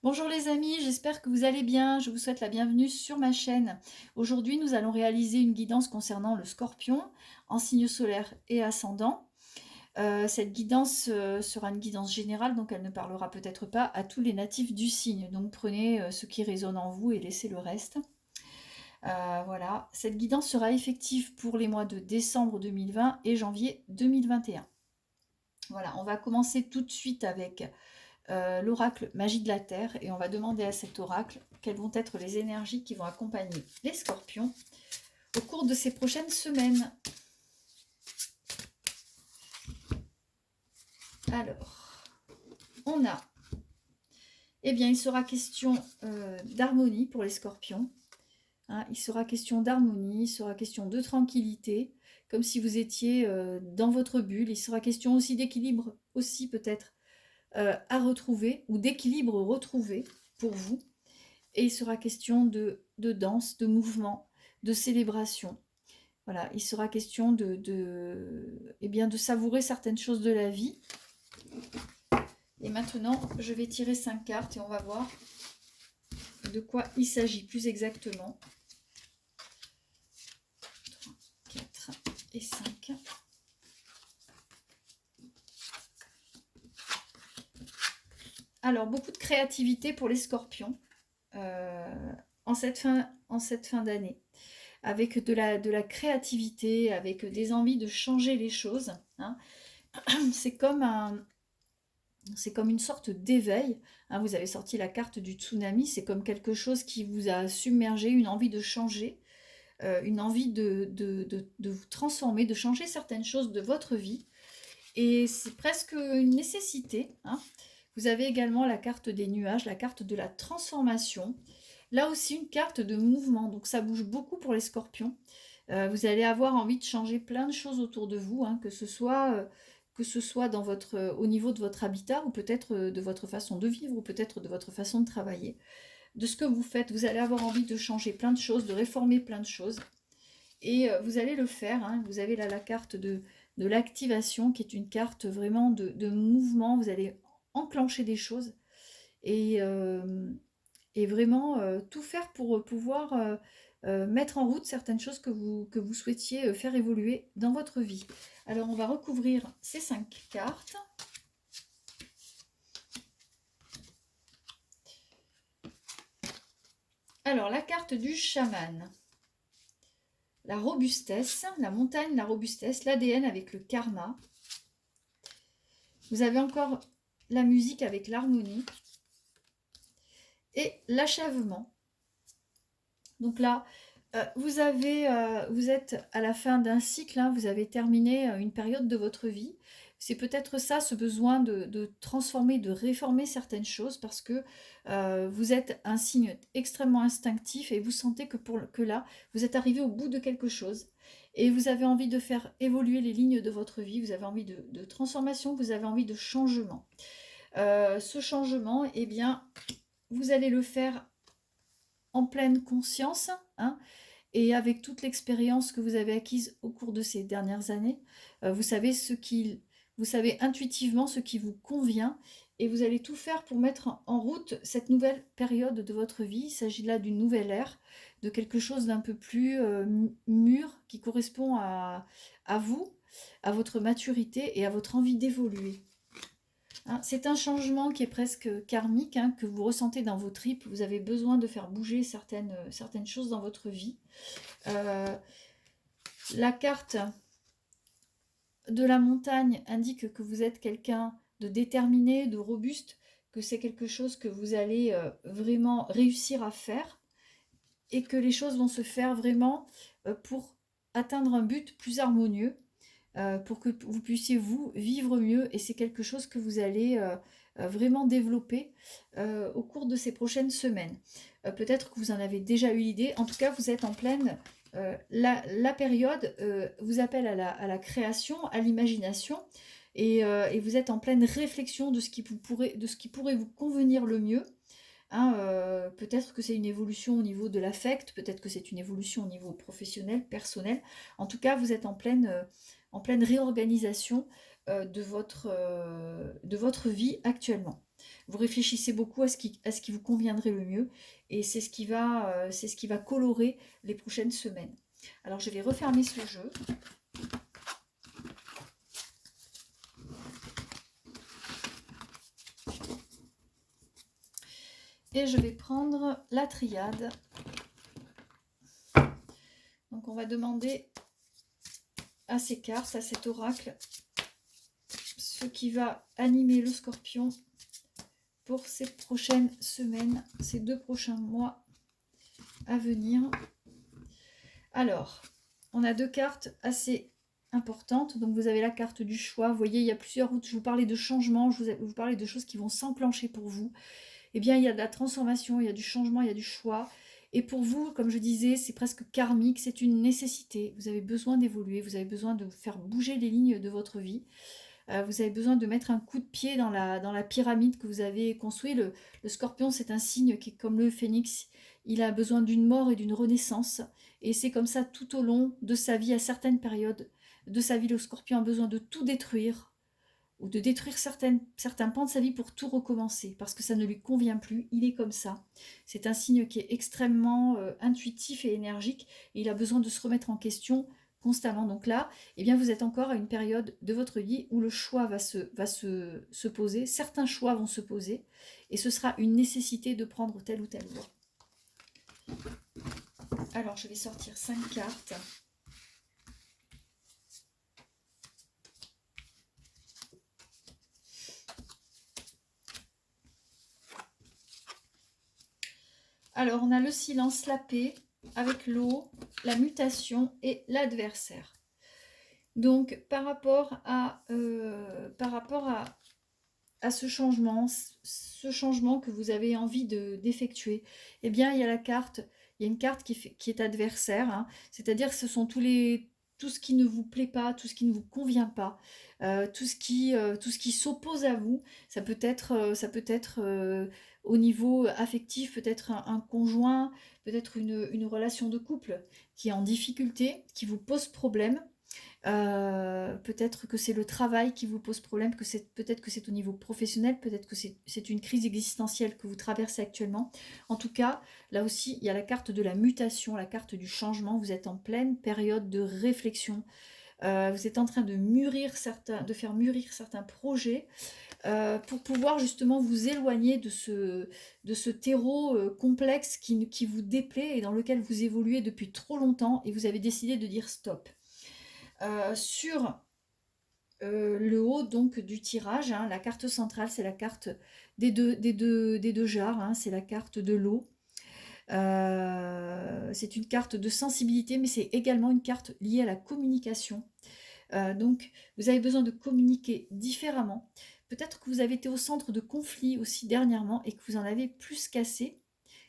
Bonjour les amis, j'espère que vous allez bien. Je vous souhaite la bienvenue sur ma chaîne. Aujourd'hui, nous allons réaliser une guidance concernant le scorpion en signe solaire et ascendant. Cette guidance sera une guidance générale, donc elle ne parlera peut-être pas à tous les natifs du signe. Donc prenez ce qui résonne en vous et laissez le reste. Voilà, cette guidance sera effective pour les mois de décembre 2020 et janvier 2021. Voilà, on va commencer tout de suite avec l'oracle Magie de la Terre et on va demander à cet oracle quelles vont être les énergies qui vont accompagner les scorpions au cours de ces prochaines semaines. Alors, on a, eh bien, il sera question d'harmonie pour les scorpions. Hein, il sera question d'harmonie, il sera question de tranquillité, comme si vous étiez dans votre bulle. Il sera question aussi d'équilibre, aussi peut-être à retrouver, ou d'équilibre retrouvé pour vous. Et il sera question de danse, de mouvement, de célébration. Voilà, il sera question eh bien, de savourer certaines choses de la vie. Et maintenant, je vais tirer 5 cartes et on va voir de quoi il s'agit plus exactement. 3, 4 et 5. Alors, beaucoup de créativité pour les scorpions en cette fin d'année. Avec de la créativité, avec des envies de changer les choses. Hein. C'est comme une sorte d'éveil. Hein, vous avez sorti la carte du tsunami, c'est comme quelque chose qui vous a submergé, une envie de changer, une envie de vous transformer, de changer certaines choses de votre vie. Et c'est presque une nécessité. Hein. Vous avez également la carte des nuages, la carte de la transformation. Là aussi, une carte de mouvement, donc ça bouge beaucoup pour les scorpions. Vous allez avoir envie de changer plein de choses autour de vous, hein, que ce soit dans au niveau de votre habitat, ou peut-être de votre façon de vivre, ou peut-être de votre façon de travailler. De ce que vous faites, vous allez avoir envie de changer plein de choses, de réformer plein de choses. Et vous allez le faire. Hein. Vous avez là la carte de l'activation, qui est une carte vraiment de mouvement. Vous allez enclencher des choses. Et vraiment tout faire pour pouvoir mettre en route certaines choses que vous souhaitiez faire évoluer dans votre vie. Alors on va recouvrir ces 5 cartes. Alors la carte du chaman. La robustesse, la montagne, la robustesse, l'ADN avec le karma. Vous avez encore la musique avec l'harmonie. Et l'achèvement. Donc là, vous êtes à la fin d'un cycle, hein, vous avez terminé une période de votre vie. C'est peut-être ça, ce besoin de transformer, de réformer certaines choses, parce que vous êtes un signe extrêmement instinctif et vous sentez que là, vous êtes arrivé au bout de quelque chose. Et vous avez envie de faire évoluer les lignes de votre vie, vous avez envie de transformation, vous avez envie de changement. Ce changement, eh bien, vous allez le faire en pleine conscience, hein, et avec toute l'expérience que vous avez acquise au cours de ces dernières années. Vous savez intuitivement ce qui vous convient, et vous allez tout faire pour mettre en route cette nouvelle période de votre vie. Il s'agit là d'une nouvelle ère, de quelque chose d'un peu plus mûr, qui correspond à vous, à votre maturité et à votre envie d'évoluer. Hein, c'est un changement qui est presque karmique, hein, que vous ressentez dans vos tripes. Vous avez besoin de faire bouger certaines choses dans votre vie. La carte de la montagne indique que vous êtes quelqu'un de déterminé, de robuste, que c'est quelque chose que vous allez vraiment réussir à faire, et que les choses vont se faire vraiment pour atteindre un but plus harmonieux. Pour que vous puissiez vous vivre mieux, et c'est quelque chose que vous allez vraiment développer au cours de ces prochaines semaines. Peut-être que vous en avez déjà eu l'idée. En tout cas, vous êtes en pleine... la période vous appelle à la création, à l'imagination, et vous êtes en pleine réflexion de ce qui pourrait vous convenir le mieux. Hein, peut-être que c'est une évolution au niveau de l'affect, peut-être que c'est une évolution au niveau professionnel, personnel. En tout cas, vous êtes en pleine réorganisation de votre vie actuellement. Vous réfléchissez beaucoup à ce qui vous conviendrait le mieux et c'est ce qui va colorer les prochaines semaines. Alors je vais refermer ce jeu. Et je vais prendre la triade. Donc on va demander à ces cartes, à cet oracle, ce qui va animer le scorpion pour ces prochaines semaines, ces 2 prochains mois à venir. Alors, on a 2 cartes assez importantes. Donc vous avez la carte du choix. Vous voyez, il y a plusieurs routes. Je vous parlais de changement, je vous parlais de choses qui vont s'enclencher pour vous. Eh bien, il y a de la transformation, il y a du changement, il y a du choix. Et pour vous, comme je disais, c'est presque karmique, c'est une nécessité. Vous avez besoin d'évoluer, vous avez besoin de faire bouger les lignes de votre vie. Vous avez besoin de mettre un coup de pied dans la pyramide que vous avez construite. Le scorpion, c'est un signe qui est comme le phénix. Il a besoin d'une mort et d'une renaissance. Et c'est comme ça tout au long de sa vie, à certaines périodes de sa vie. Le scorpion a besoin de tout détruire ou de détruire certains pans de sa vie pour tout recommencer, parce que ça ne lui convient plus, il est comme ça. C'est un signe qui est extrêmement intuitif et énergique, et il a besoin de se remettre en question constamment. Donc là, eh bien, vous êtes encore à une période de votre vie où le choix va se poser, certains choix vont se poser, et ce sera une nécessité de prendre telle ou telle voie. Alors, je vais sortir 5 cartes. Alors, on a le silence, la paix, avec l'eau, la mutation et l'adversaire. Donc, par rapport à ce changement que vous avez envie d'effectuer, eh bien, il y a une carte qui est adversaire, hein, c'est-à-dire que ce sont tout ce qui ne vous plaît pas, tout ce qui ne vous convient pas, tout ce qui s'oppose à vous. Ça peut être au niveau affectif, peut-être un conjoint, peut-être une relation de couple qui est en difficulté, qui vous pose problème. Peut-être que c'est le travail qui vous pose problème, peut-être que c'est au niveau professionnel, peut-être que c'est une crise existentielle que vous traversez actuellement. En tout cas, là aussi, il y a la carte de la mutation, la carte du changement. Vous êtes en pleine période de réflexion. Vous êtes en train de faire mûrir certains projets pour pouvoir justement vous éloigner de ce terreau complexe qui vous déplaît et dans lequel vous évoluez depuis trop longtemps et vous avez décidé de dire stop. Sur le haut donc du tirage, hein, la carte centrale, c'est la carte des deux jarres, hein, c'est la carte de l'eau. C'est une carte de sensibilité, mais c'est également une carte liée à la communication. Donc, vous avez besoin de communiquer différemment. Peut-être que vous avez été au centre de conflits aussi dernièrement et que vous en avez plus qu'assez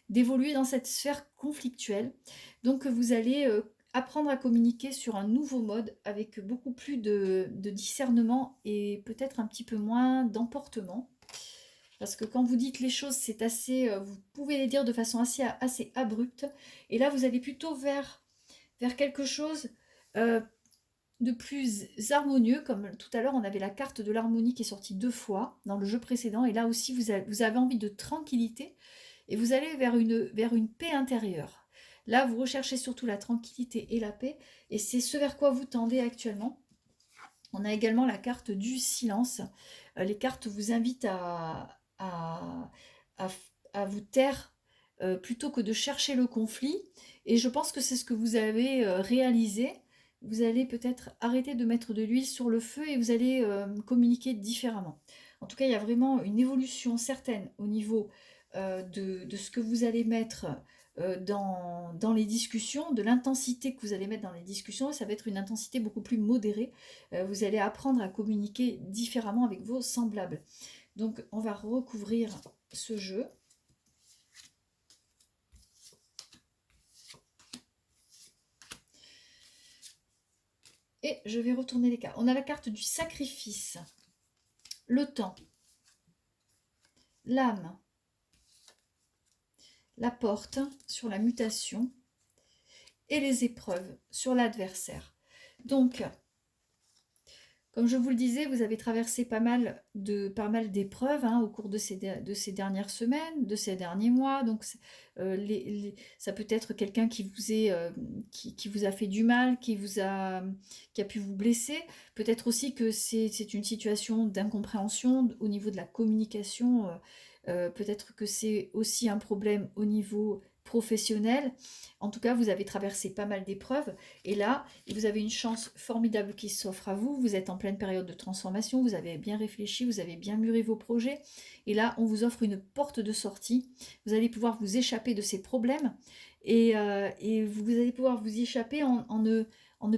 d'évoluer dans cette sphère conflictuelle. Donc, vous allez apprendre à communiquer sur un nouveau mode avec beaucoup plus de discernement et peut-être un petit peu moins d'emportement. Parce que quand vous dites les choses, c'est assez, vous pouvez les dire de façon assez abrupte. Et là, vous allez plutôt vers quelque chose de plus harmonieux. Comme tout à l'heure, on avait la carte de l'harmonie qui est sortie 2 fois dans le jeu précédent. Et là aussi, vous avez envie de tranquillité. Et vous allez vers une paix intérieure. Là, vous recherchez surtout la tranquillité et la paix. Et c'est ce vers quoi vous tendez actuellement. On a également la carte du silence. Les cartes vous invitent à vous taire plutôt que de chercher le conflit. Et je pense que c'est ce que vous avez réalisé. Vous allez peut-être arrêter de mettre de l'huile sur le feu et vous allez communiquer différemment. En tout cas, il y a vraiment une évolution certaine au niveau de ce que vous allez mettre dans les discussions, de l'intensité que vous allez mettre dans les discussions. Et ça va être une intensité beaucoup plus modérée. Vous allez apprendre à communiquer différemment avec vos semblables. Donc, on va recouvrir ce jeu. Et je vais retourner les cartes. On a la carte du sacrifice, le temps, l'âme, la porte sur la mutation et les épreuves sur l'adversaire. Donc, Comme je vous le disais, vous avez traversé pas mal d'épreuves hein, au cours de ces dernières semaines, de ces derniers mois. Donc, ça peut être quelqu'un qui vous a fait du mal, qui a pu vous blesser. Peut-être aussi que c'est une situation d'incompréhension au niveau de la communication. Peut-être que c'est aussi un problème au niveau professionnel. En tout cas, vous avez traversé pas mal d'épreuves. Et là, vous avez une chance formidable qui s'offre à vous. Vous êtes en pleine période de transformation. Vous avez bien réfléchi, vous avez bien mûri vos projets. Et là, on vous offre une porte de sortie. Vous allez pouvoir vous échapper de ces problèmes. Et vous allez pouvoir vous y échapper en ne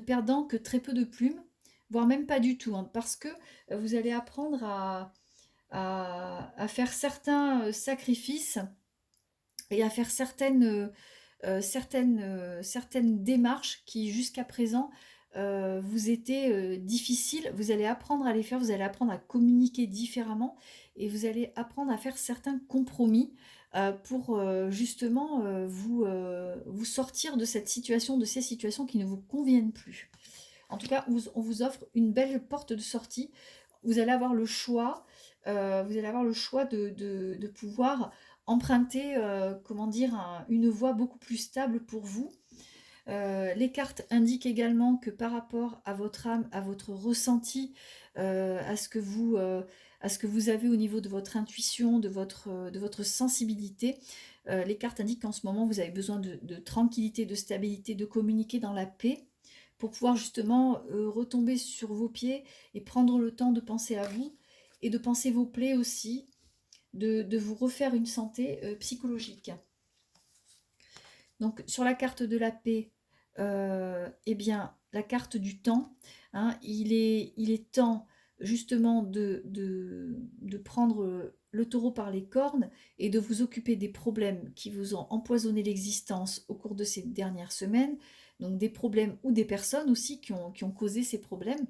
perdant que très peu de plumes, voire même pas du tout. Hein, parce que vous allez apprendre à faire certains sacrifices et à faire certaines démarches qui jusqu'à présent vous étaient difficiles. Vous allez apprendre à les faire, vous allez apprendre à communiquer différemment et vous allez apprendre à faire certains compromis pour justement vous sortir de cette situation, de ces situations qui ne vous conviennent plus. En tout cas, on vous offre une belle porte de sortie. Vous allez avoir le choix, de pouvoir emprunter, comment dire, une voie beaucoup plus stable pour vous. Les cartes indiquent également que par rapport à votre âme, à votre ressenti, à ce que vous avez au niveau de votre intuition, de votre sensibilité, les cartes indiquent qu'en ce moment vous avez besoin de tranquillité, de stabilité, de communiquer dans la paix pour pouvoir justement retomber sur vos pieds et prendre le temps de penser à vous et de penser vos plaies aussi, de vous refaire une santé psychologique. Donc sur la carte de la paix, eh bien la carte du temps, hein, il est temps justement de prendre le taureau par les cornes et de vous occuper des problèmes qui vous ont empoisonné l'existence au cours de ces dernières semaines, donc des problèmes ou des personnes aussi qui ont causé ces problèmes.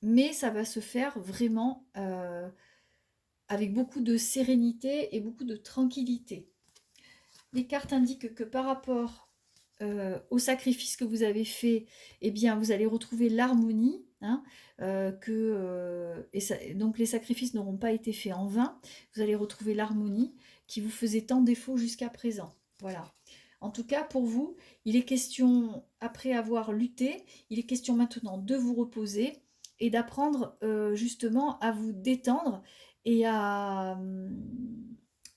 Mais ça va se faire vraiment avec beaucoup de sérénité et beaucoup de tranquillité. Les cartes indiquent que par rapport au sacrifice que vous avez fait, eh bien, vous allez retrouver l'harmonie, hein, donc les sacrifices n'auront pas été faits en vain. Vous allez retrouver l'harmonie qui vous faisait tant défaut jusqu'à présent. Voilà. En tout cas, pour vous, il est question, après avoir lutté, il est question maintenant de vous reposer et d'apprendre justement à vous détendre et à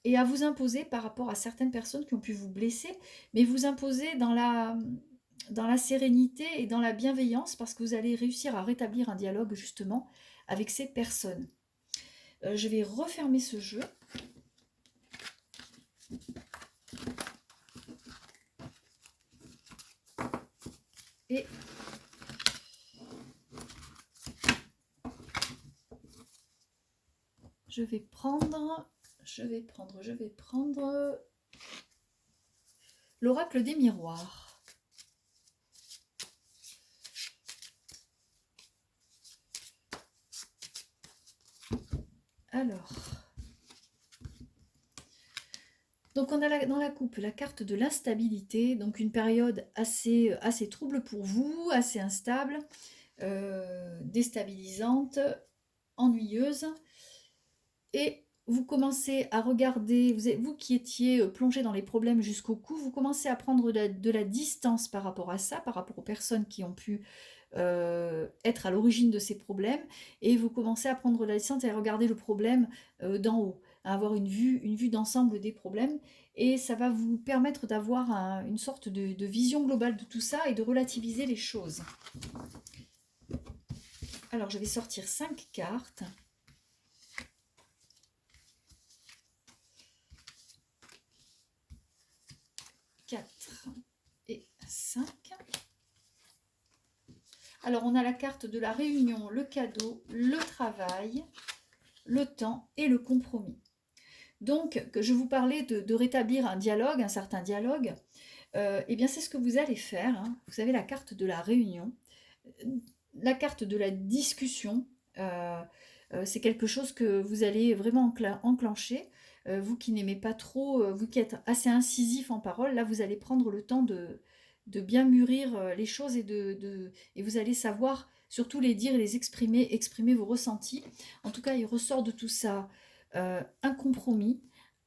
vous imposer par rapport à certaines personnes qui ont pu vous blesser, mais vous imposer dans la sérénité et dans la bienveillance parce que vous allez réussir à rétablir un dialogue justement avec ces personnes. Je vais refermer ce jeu. Et je vais prendre l'oracle des miroirs. Alors, donc on a dans la coupe la carte de l'instabilité, donc une période assez trouble pour vous, assez instable, déstabilisante, ennuyeuse. Et vous commencez à regarder, vous qui étiez plongé dans les problèmes jusqu'au cou, vous commencez à prendre de la distance par rapport à ça, par rapport aux personnes qui ont pu être à l'origine de ces problèmes, et vous commencez à prendre de la distance et à regarder le problème d'en haut, à avoir une vue d'ensemble des problèmes, et ça va vous permettre d'avoir une sorte de vision globale de tout ça et de relativiser les choses. Alors je vais sortir 5 cartes. 4 et 5. Alors, on a la carte de la réunion, le cadeau, le travail, le temps et le compromis. Donc, que je vous parlais de rétablir un dialogue, un certain dialogue, eh bien, c'est ce que vous allez faire. Hein. Vous avez la carte de la réunion, la carte de la discussion. C'est quelque chose que vous allez vraiment enclencher. Vous qui n'aimez pas trop, vous qui êtes assez incisif en parole, là, vous allez prendre le temps de bien mûrir les choses et vous allez savoir surtout les dire et les exprimer, exprimer vos ressentis. En tout cas, il ressort de tout ça un compromis,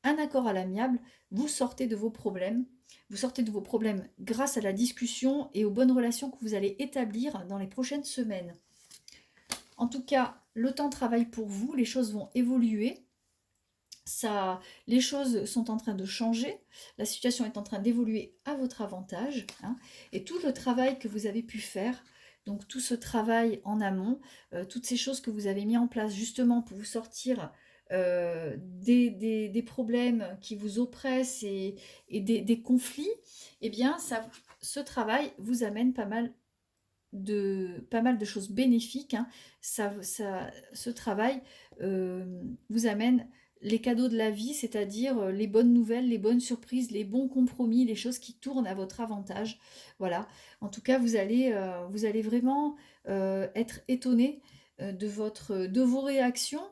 un accord à l'amiable, vous sortez de vos problèmes. Vous sortez de vos problèmes grâce à la discussion et aux bonnes relations que vous allez établir dans les prochaines semaines. En tout cas, le temps travaille pour vous, les choses vont évoluer. Les choses sont en train de changer, la situation est en train d'évoluer à votre avantage, hein, et tout le travail que vous avez pu faire, donc tout ce travail en amont, toutes ces choses que vous avez mis en place justement pour vous sortir des problèmes qui vous oppressent et des conflits, eh bien ce travail vous amène pas mal de choses bénéfiques, hein. Ce travail vous amène les cadeaux de la vie, c'est-à-dire les bonnes nouvelles, les bonnes surprises, les bons compromis, les choses qui tournent à votre avantage. Voilà. En tout cas, vous allez vraiment être étonné de vos réactions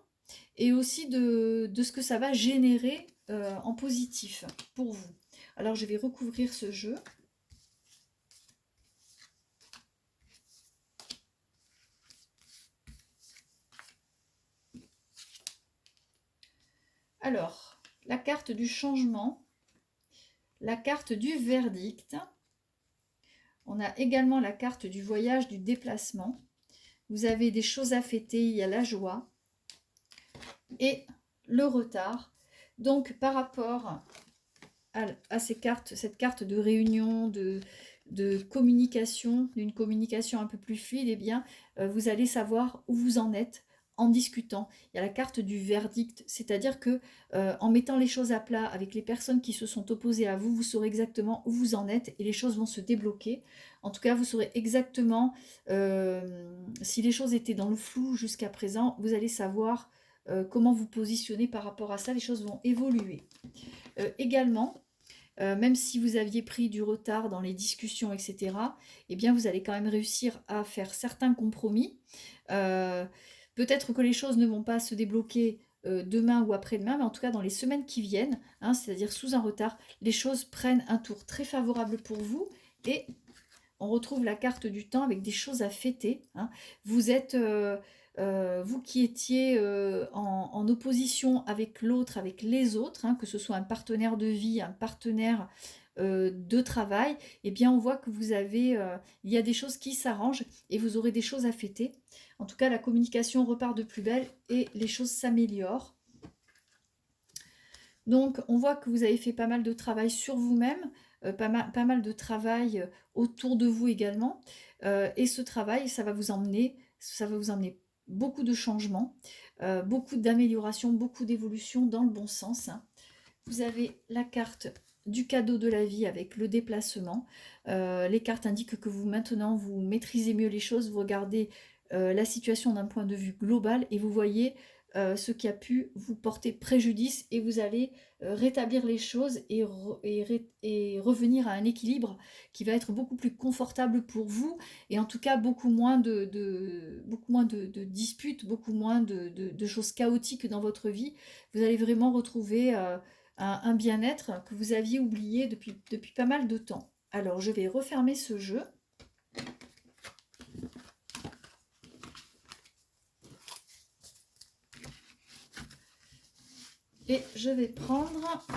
et aussi de ce que ça va générer en positif pour vous. Alors, je vais recouvrir ce jeu. Alors, la carte du changement, la carte du verdict. On a également la carte du voyage, du déplacement. Vous avez des choses à fêter, il y a la joie et le retard. Donc, par rapport à ces cartes, cette carte de réunion, de communication, d'une communication un peu plus fluide, eh bien, vous allez savoir où vous en êtes en discutant. Il y a la carte du verdict, c'est-à-dire que en mettant les choses à plat avec les personnes qui se sont opposées à vous, vous saurez exactement où vous en êtes et les choses vont se débloquer. En tout cas, vous saurez exactement si les choses étaient dans le flou jusqu'à présent, vous allez savoir comment vous positionner par rapport à ça. Les choses vont évoluer. Également, même si vous aviez pris du retard dans les discussions, etc., eh bien, vous allez quand même réussir à faire certains compromis. Peut-être que les choses ne vont pas se débloquer demain ou après-demain, mais en tout cas dans les semaines qui viennent, hein, c'est-à-dire sous un retard, les choses prennent un tour très favorable pour vous et on retrouve la carte du temps avec des choses à fêter, hein. Vous êtes, vous qui étiez en opposition avec l'autre, avec les autres, hein, que ce soit un partenaire de vie, un partenaire de travail, eh bien on voit que il y a des choses qui s'arrangent et vous aurez des choses à fêter. En tout cas, la communication repart de plus belle et les choses s'améliorent. Donc, on voit que vous avez fait pas mal de travail sur vous-même, pas mal de travail autour de vous également. Et ce travail, ça va vous emmener beaucoup de changements, beaucoup d'améliorations, beaucoup d'évolutions dans le bon sens, hein. Vous avez la carte du cadeau de la vie avec le déplacement. Les cartes indiquent que maintenant, vous maîtrisez mieux les choses, vous regardez la situation d'un point de vue global et vous voyez ce qui a pu vous porter préjudice et vous allez rétablir les choses et revenir à un équilibre qui va être beaucoup plus confortable pour vous et en tout cas beaucoup moins de disputes, beaucoup moins de choses chaotiques dans votre vie. Vous allez vraiment retrouver un bien-être que vous aviez oublié depuis pas mal de temps. Alors je vais refermer ce jeu. Et je vais prendre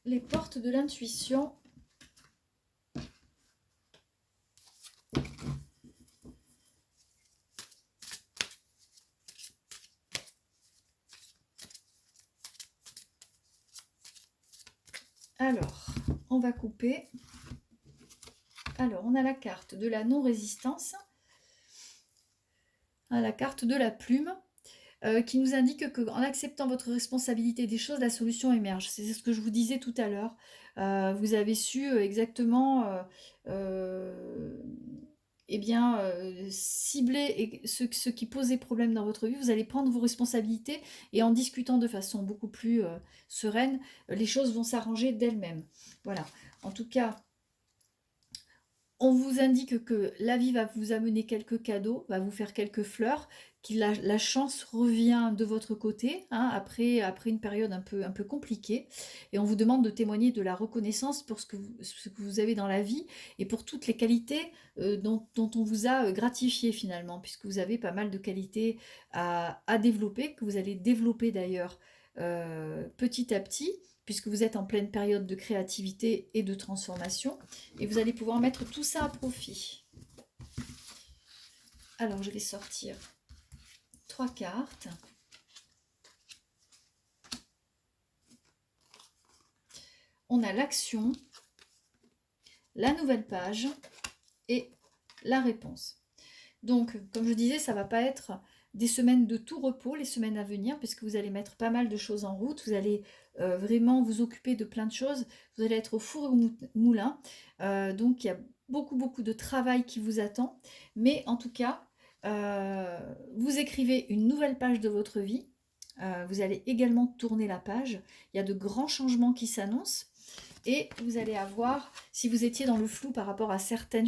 les portes de l'intuition. Alors, on va couper. Alors, on a la carte de la non-résistance, la carte de la plume, qui nous indique qu'en acceptant votre responsabilité des choses, la solution émerge. C'est ce que je vous disais tout à l'heure. Vous avez su exactement cibler ce qui posait problème dans votre vie. Vous allez prendre vos responsabilités et en discutant de façon beaucoup plus sereine, les choses vont s'arranger d'elles-mêmes. Voilà. En tout cas, on vous indique que la vie va vous amener quelques cadeaux, va vous faire quelques fleurs, la chance revient de votre côté, hein, après une période un peu compliquée. Et on vous demande de témoigner de la reconnaissance pour ce que vous avez dans la vie et pour toutes les qualités dont on vous a gratifié finalement, puisque vous avez pas mal de qualités à développer, que vous allez développer d'ailleurs petit à petit, puisque vous êtes en pleine période de créativité et de transformation, et vous allez pouvoir mettre tout ça à profit. Alors, je vais sortir 3 cartes. On a l'action, la nouvelle page et la réponse. Donc, comme je disais, ça ne va pas être des semaines de tout repos, les semaines à venir, puisque vous allez mettre pas mal de choses en route, vous allez vraiment vous occuper de plein de choses, vous allez être au four et au moulin, donc il y a beaucoup de travail qui vous attend, mais en tout cas, vous écrivez une nouvelle page de votre vie, vous allez également tourner la page, il y a de grands changements qui s'annoncent, et vous allez avoir, si vous étiez dans le flou par rapport à certaines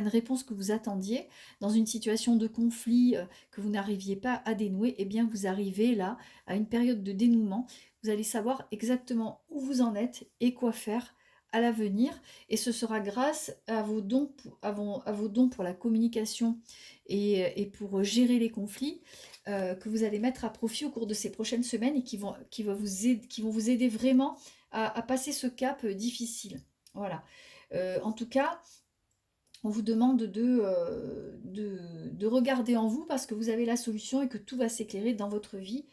réponses que vous attendiez, dans une situation de conflit que vous n'arriviez pas à dénouer, eh bien vous arrivez là à une période de dénouement. Vous allez savoir exactement où vous en êtes et quoi faire à l'avenir. Et ce sera grâce à vos dons, vos dons pour la communication et pour gérer les conflits que vous allez mettre à profit au cours de ces prochaines semaines et qui vont vous aider vraiment à passer ce cap difficile. Voilà. En tout cas, on vous demande de regarder en vous parce que vous avez la solution et que tout va s'éclairer dans votre vie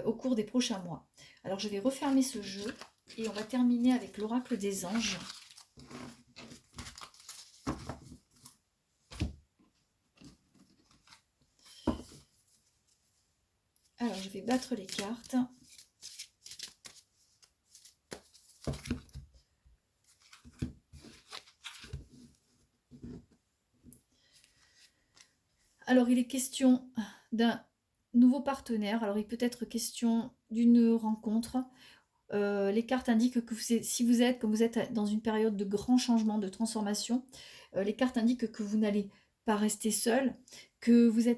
au cours des prochains mois. Alors, je vais refermer ce jeu et on va terminer avec l'oracle des anges. Alors, je vais battre les cartes. Alors, il est question d'un nouveau partenaire. Alors, il peut être question d'une rencontre. Les cartes indiquent que si vous êtes, comme vous êtes dans une période de grand changement, de transformation, les cartes indiquent que vous n'allez pas rester seul, que vous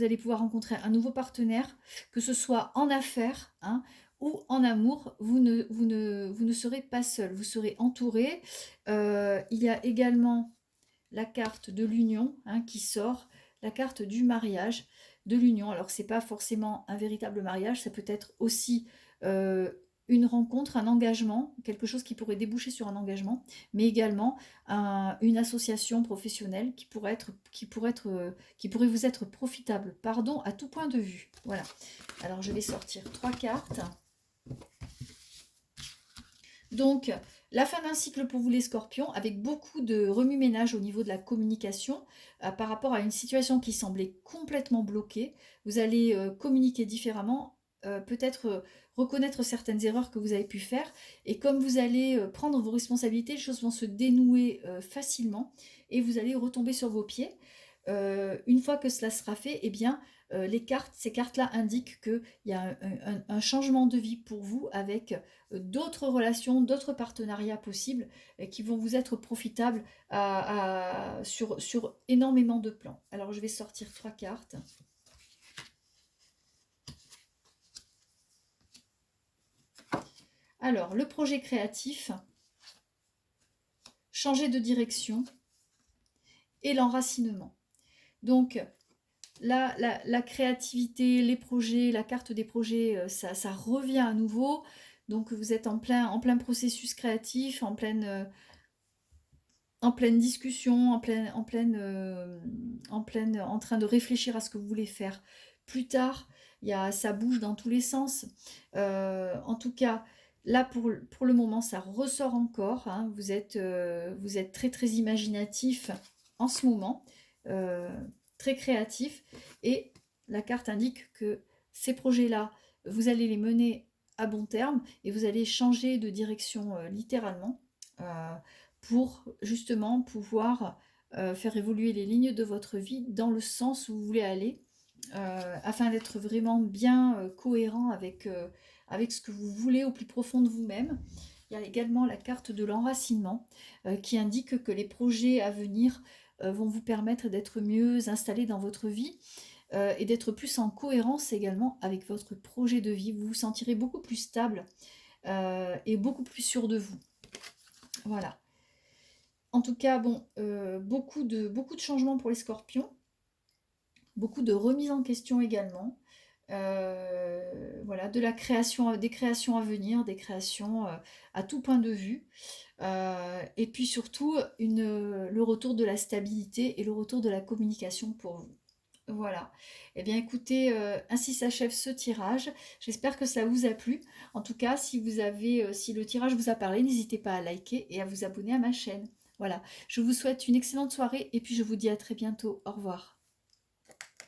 allez pouvoir rencontrer un nouveau partenaire, que ce soit en affaires hein, ou en amour, vous ne serez pas seul, vous serez entouré. Il y a également la carte de l'union hein, qui sort, la carte du mariage, de l'union. Alors, c'est pas forcément un véritable mariage, ça peut être aussi une rencontre, un engagement, quelque chose qui pourrait déboucher sur un engagement, mais également une association professionnelle qui pourrait vous être profitable, pardon, à tout point de vue. Voilà. Alors, je vais sortir 3 cartes. Donc, la fin d'un cycle pour vous les scorpions, avec beaucoup de remue-ménage au niveau de la communication par rapport à une situation qui semblait complètement bloquée. Vous allez communiquer différemment, peut-être reconnaître certaines erreurs que vous avez pu faire. Et comme vous allez prendre vos responsabilités, les choses vont se dénouer facilement et vous allez retomber sur vos pieds. Une fois que cela sera fait, eh bien, ces cartes-là indiquent qu'il y a un changement de vie pour vous avec d'autres relations, d'autres partenariats possibles qui vont vous être profitables sur énormément de plans. Alors, je vais sortir 3 cartes. Alors, le projet créatif, changer de direction et l'enracinement. Donc, la créativité, les projets, la carte des projets, ça revient à nouveau. Donc, vous êtes en plein processus créatif, en pleine discussion, en train de réfléchir à ce que vous voulez faire plus tard. Ça bouge dans tous les sens. En tout cas, là, pour le moment, ça ressort encore. Hein. Vous êtes très imaginatif en ce moment. Très créatif. Et la carte indique que ces projets-là, vous allez les mener à bon terme et vous allez changer de direction littéralement pour justement pouvoir faire évoluer les lignes de votre vie dans le sens où vous voulez aller afin d'être vraiment bien cohérent avec ce que vous voulez au plus profond de vous-même. Il y a également la carte de l'enracinement qui indique que les projets à venir vont vous permettre d'être mieux installés dans votre vie. et d'être plus en cohérence également avec votre projet de vie. Vous vous sentirez beaucoup plus stable et beaucoup plus sûr de vous. Voilà. En tout cas, bon, beaucoup de changements pour les scorpions, beaucoup de remises en question également. Voilà, de la création, des créations à venir, des créations à tout point de vue. Et puis surtout, le retour de la stabilité et le retour de la communication pour vous. Voilà. Eh bien, écoutez, ainsi s'achève ce tirage. J'espère que ça vous a plu. En tout cas, si si le tirage vous a parlé, n'hésitez pas à liker et à vous abonner à ma chaîne. Voilà. Je vous souhaite une excellente soirée et puis je vous dis à très bientôt. Au revoir.